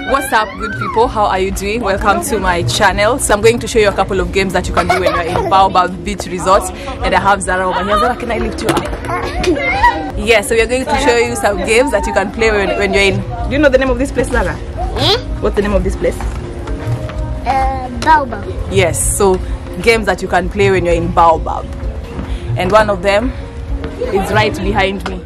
What's up, good people? How are you doing? Welcome to my channel. So I'm going to show you a couple of games that you can do when you're in Baobab Beach Resort. And I have Zara over here. Zara, can I lift you up? Yeah, so we're going to show you some games that you can play when you're in. Do you know the name of this place, Zara? What's the name of this place? Baobab. Yes, so games that you can play when you're in Baobab. And one of them is right behind me.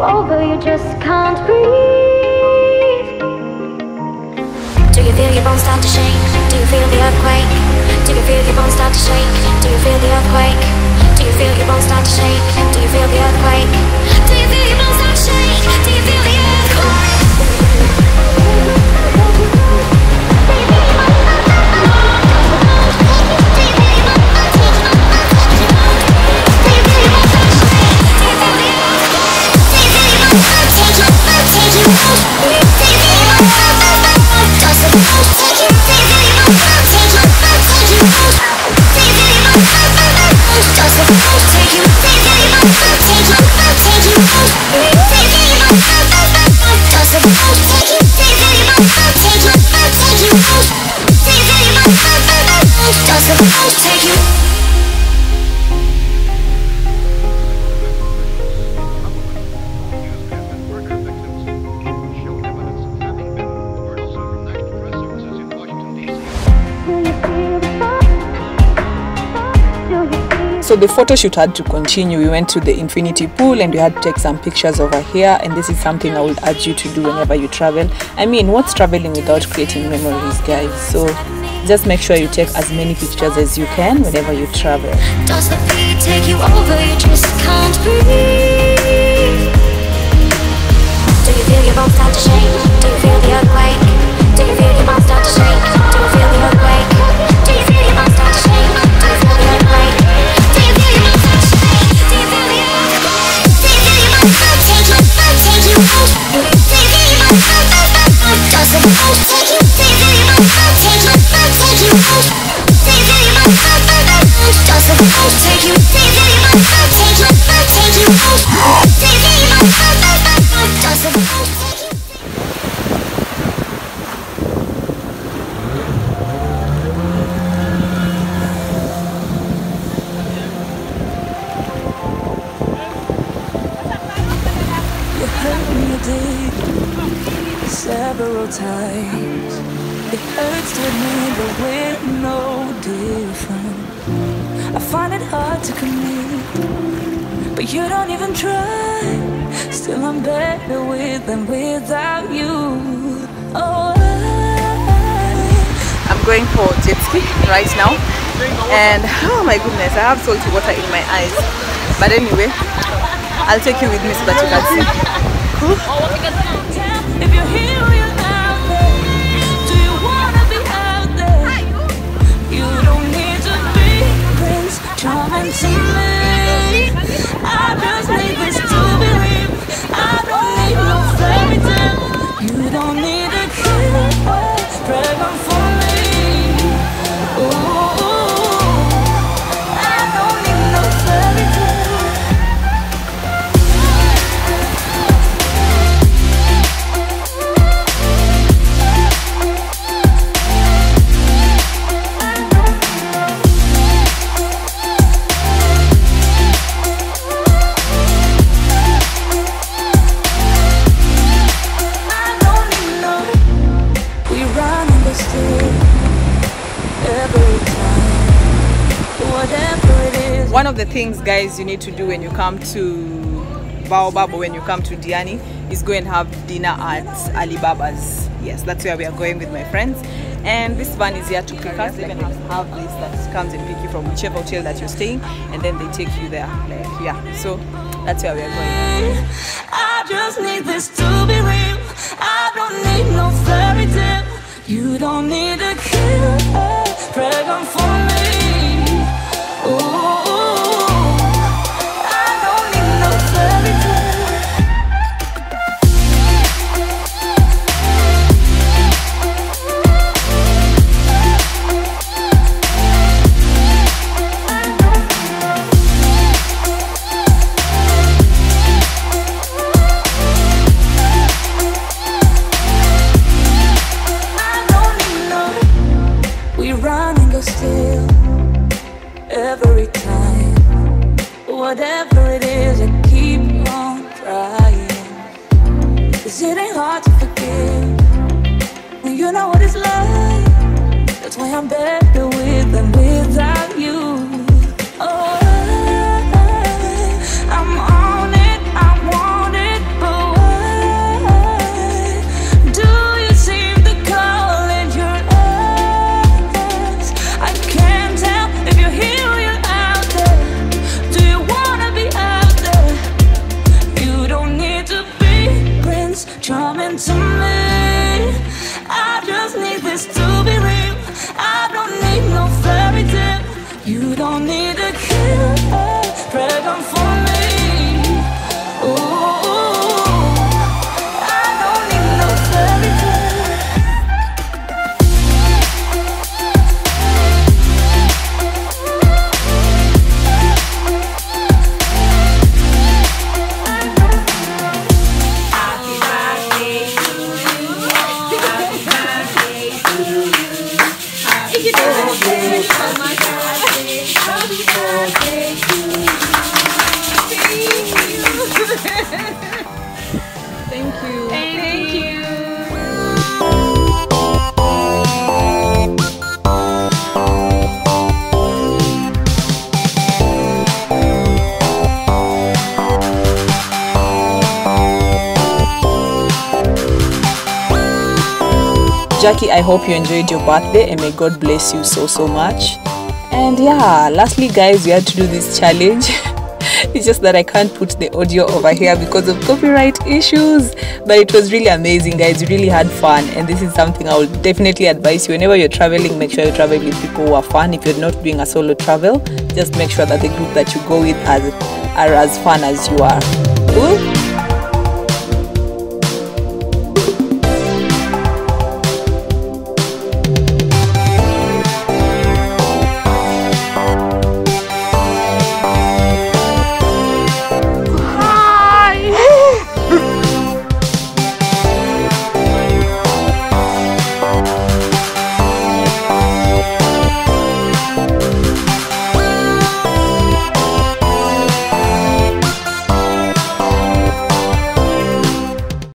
Over, you just can't breathe. Do you feel your bones start to shake? Do you feel the earthquake? Do you feel your bones start to shake? Do you feel the earthquake? Do you feel your bones start to shake? Do you feel the earthquake? Do you feel your bones start to shake? Do you feel the earthquake? So the photo shoot had to continue. We went to the infinity pool and we had to take some pictures over here, and this is something I would urge you to do whenever you travel. I mean, what's traveling without creating memories, guys? So just make sure you take as many pictures as you can whenever you travel. Does the beat take you over? You just can't breathe. Do you feel your bones start to shake? Do you feel the earthquake? Do you feel your bones start to shake? Do you feel the earthquake? Do you feel your bones start to shake? Do you feel the earthquake? Do you feel your bones start to shake? Do you feel the earthquake? Do you feel your bones start to take you out? Do you feel your bones start to take you? Does the beat take you? Several times it hurts to admit that we're no different. I find it hard to commit, but you don't even try. Still I'm better with than without you. Oh, I'm going for jet ski right now, and oh my goodness, I have salty water in my eyes. But anyway, I'll take you with me so that you can see. Cool. if you're here or you're out there, do you wanna be out there? You don't need to be Prince Charming to me. I just need this to be real. I don't need no fairy tale. You don't need a killer pregnant for me. Ooh, I don't need no fairy tale. One of the things, guys, you need to do when you come to Baobab or when you come to Diani is go and have dinner at Alibaba's. Yes, that's where we are going with my friends. And this van is here to pick us. Like, they have this that comes and pick you from whichever hotel that you're staying, and then they take you there. Like, yeah, so that's where we are going. I just need this to be real. I don't need no fairy tale. You don't need a killer pregnant for me. Ooh, I don't need no fairy tale. I don't need no. We run and go still. Every time, whatever it is, I keep on trying. 'Cause it ain't hard to forgive when you know what it's like. That's why I'm better with than without you. Oh, I'm on it, I want it, but why do you seem to call in your eyes? I can't tell if you're here. Charming to me. I just need this to be real. I don't need no fairy tale. You don't need a killer pregnant for me. Ooh, I don't need no fairy tale. Thank you. Thank you. Jackie, I hope you enjoyed your birthday and may God bless you so much. And yeah, lastly, guys, we had to do this challenge. It's just that I can't put the audio over here because of copyright issues, but it was really amazing, guys. We really had fun, and this is something I would definitely advise you. Whenever you're traveling, make sure you travel with people who are fun. If you're not doing a solo travel, just make sure that the group that you go with are as fun as you are. Cool?